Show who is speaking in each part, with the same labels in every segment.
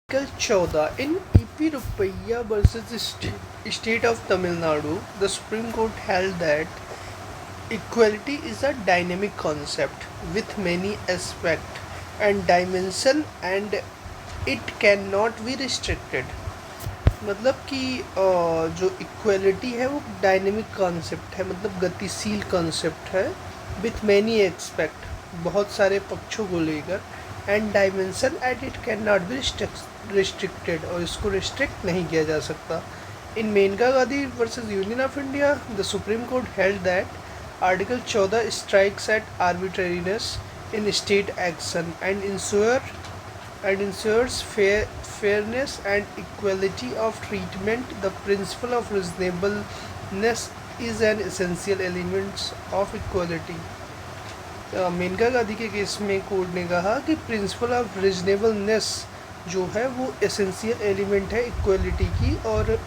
Speaker 1: Article 14 in EP Ruppaiah versus State of Tamil Nadu, the Supreme Court held that equality is a dynamic concept with many aspects and dimension and it cannot be restricted. मतलब कि जो equality है वो dynamic concept है, मतलब गतिशील concept है with many expect, बहुत सारे पक्षों को लेकर, and dimension at it cannot be restricted, और इसको रिस्ट्रिक्ट नहीं किया जा सकता. In Maneka Gandhi versus Union of India, the supreme Court held that article 14 strikes at arbitrariness in state action and ensures fairness and equality of treatment. The principle of reasonableness is an essential element of equality. Maneka Gandhi के case में court ने कहा कि principle of reasonableness जो है वो essential element है equality की, और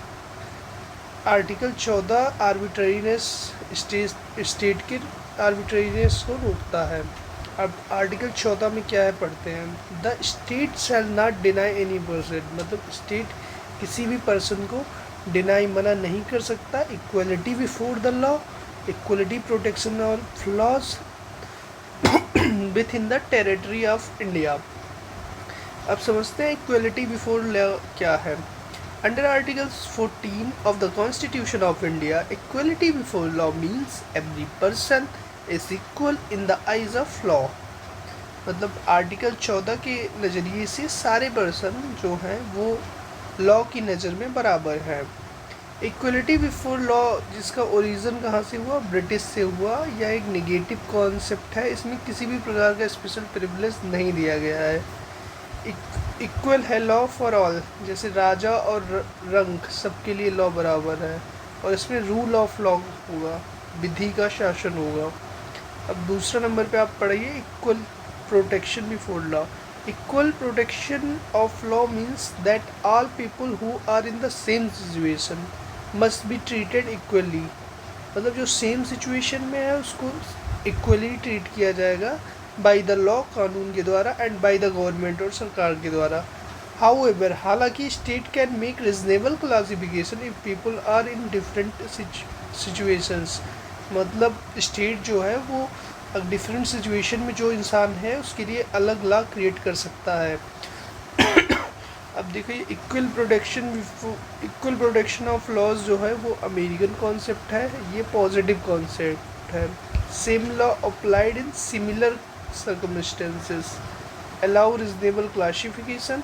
Speaker 1: आर्टिकल 14 आर्बिट्रेरीनेस स्टेट के आर्बिट्रेरीनेस को रोकता है. अब आर्टिकल 14 में क्या है पढ़ते हैं. The state shall not deny any person, मतलब स्टेट किसी भी पर्सन को डिनाई मना नहीं कर सकता. Equality before the law, equality protection of laws within the territory of India. अब समझते हैं इक्वलिटी बिफोर लॉ क्या है. Under article 14 of the constitution of India, equality before law means every person is equal in the eyes of law. मतलब article 14 के नज़रिए से सारे पर्सन जो हैं वो लॉ की नज़र में बराबर हैं. इक्वलिटी बिफोर लॉ जिसका ओरिजिन कहाँ से हुआ, ब्रिटिश से हुआ. यह एक नेगेटिव कॉन्सेप्ट है, इसमें किसी भी प्रकार का स्पेशल प्रिविलेज नहीं दिया गया है. इक्वल है लॉ फॉर ऑल, जैसे राजा और रंक सबके लिए लॉ बराबर है, और इसमें रूल ऑफ लॉ होगा, विधि का शासन होगा. अब दूसरा नंबर पे आप पढ़िए equal protection before law. Equal protection of law means that all people who are in the same situation must be treated equally. मतलब जो सेम सिचुएशन में है उसको इक्वली ट्रीट किया जाएगा बाय द लॉ, कानून के द्वारा, एंड बाय द गवर्नमेंट और सरकार के द्वारा. हाउएवर, हालांकि state can make reasonable classification if people are in different situations. मतलब स्टेट जो है वो डिफरेंट सिचुएशन में जो इंसान है उसके लिए अलग लॉ क्रिएट कर सकता है. अब देखिए इक्वल प्रोटेक्शन ऑफ लॉज जो है वो अमेरिकन कॉन्सेप्ट है, ये पॉजिटिव कॉन्सेप्ट है. Same law applied in similar circumstances allow reasonable classification.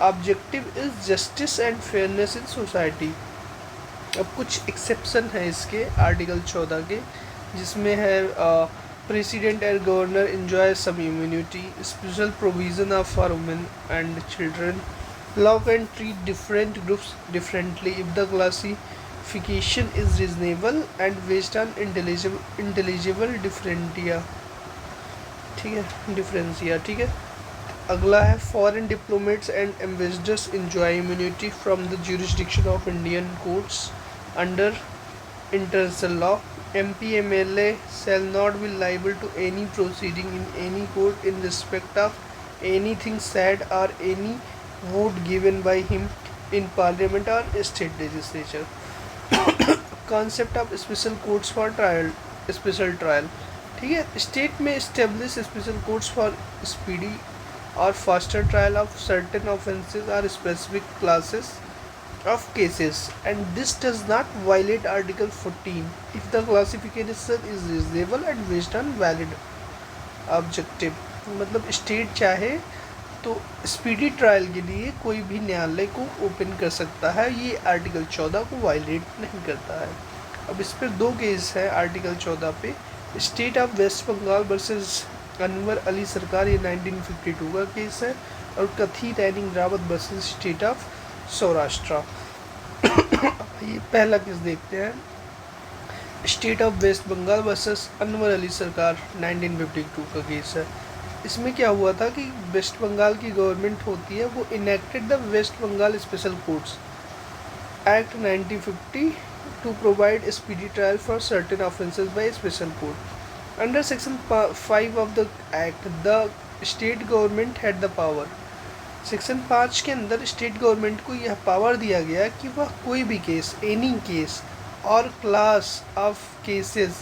Speaker 1: Objective is justice and fairness in society. अब कुछ एक्सेप्शन है इसके आर्टिकल 14 के, जिसमें है president and governor enjoy some immunity, special provision of for women and children. Law can treat different groups differently if the classification is reasonable and based on intelligible differentia. ठीक है, डिफरेंसिया. ठीक है. अगला है foreign diplomats and ambassadors enjoy immunity from the jurisdiction of Indian courts under international law. MP MLA shall not be liable to any proceeding in any court in respect of anything said or any vote given by him in parliament or state legislature. Concept of special courts for trial, special trial. ठीक है. State में establish special courts for speedy or faster trial of certain offences or specific classes of cases, and this does not violate article 14 if the classification is reasonable and based on valid objective. मतलब state चाहे तो speedy trial के लिए कोई भी न्यायालय को open कर सकता है, ये आर्टिकल 14 को वायलेट नहीं करता है. अब इस पर दो केस है आर्टिकल 14 पे. State of West Bengal versus Anwar Ali Sarkar, ये 1952 का केस है, और Kathi Raning Rawat versus state of Saurashtra. ये पहला केस देखते हैं. State of West Bengal versus Anwar Ali Sarkar 1952 का केस है. इसमें क्या हुआ था कि वेस्ट बंगाल की गवर्नमेंट होती है, वो enacted the West Bengal special courts act 1950 to provide speedy trial for certain offences by special court. Under section 5 of the act, the state government had the power section 5 के अंदर स्टेट गवर्नमेंट को यह power दिया गया कि वह कोई भी केस, एनी केस और class of cases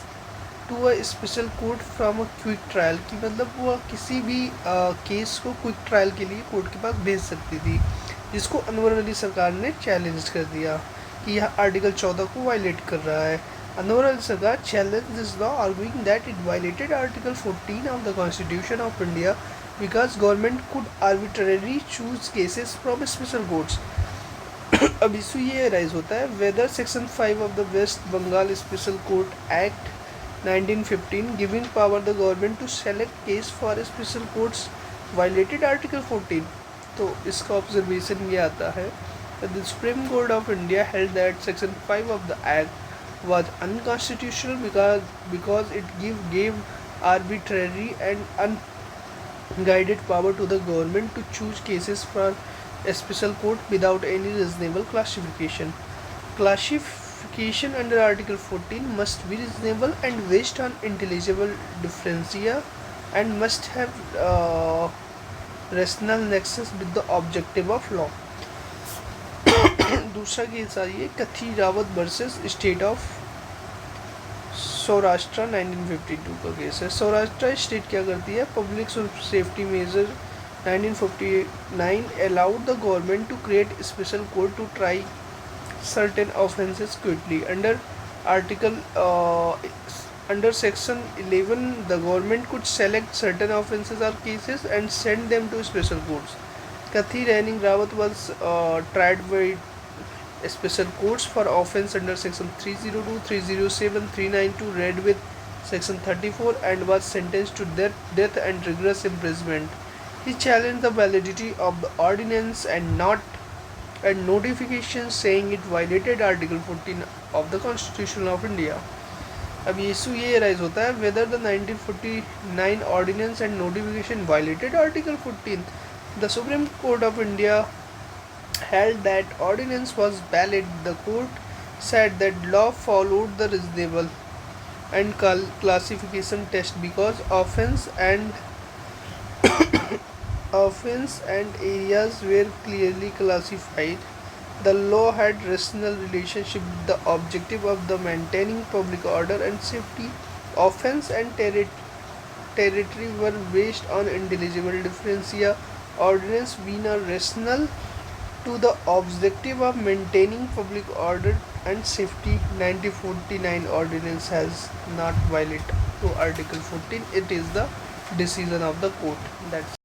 Speaker 1: to a special court from a quick trial, कि मतलब वह किसी भी केस को क्विक ट्रायल के लिए कोर्ट के पास भेज सकती थी, जिसको अनवर अली सरकार ने चैलेंज कर दिया कि यह आर्टिकल 14 को वायलेट कर रहा है। अनवर अली सरकार challenge this law arguing that it violated article 14 of the constitution of India because government could arbitrarily choose cases from special courts. अब इशू ये राइज होता है whether section 5 of the West Bengal special court act 1915 giving power the government to select case for special courts violated article 14। तो इसका observation ये आता है the supreme court of India held that section 5 of the act was unconstitutional because it gave arbitrary and guided power to the government to choose cases for a special court without any reasonable classification. Classification under Article 14 must be reasonable and based on intelligible differentia and must have rational nexus with the objective of law. दूसरा case आ रही है Kathi Rawat versus state of Saurashtra 1952 का case है। Saurashtra state क्या करती है, public safety measure 1959 allowed the government to create special court to try certain offences quickly under article under section 11 the government could select certain offenses or cases and send them to special courts. Kathi Raining Rawat was tried by special courts for offence under section 302, 307, 392 read with section 34 and was sentenced to death and rigorous imprisonment. He challenged the validity of the ordinance and notification saying it violated article 14 of the Constitution of India. अब ये issue ये rise होता है whether the 1949 ordinance and notification violated article 14. The supreme court of India held that ordinance was valid. The court said that law followed the reasonable and classification test because offense and areas were clearly classified. The law had rational relationship with the objective of the maintaining public order and safety. Offense and territory were based on intelligible differentia. Ordinance being a rational to the objective of maintaining public order and safety. 1949 ordinance has not violated to article 14. It is the decision of the court. That's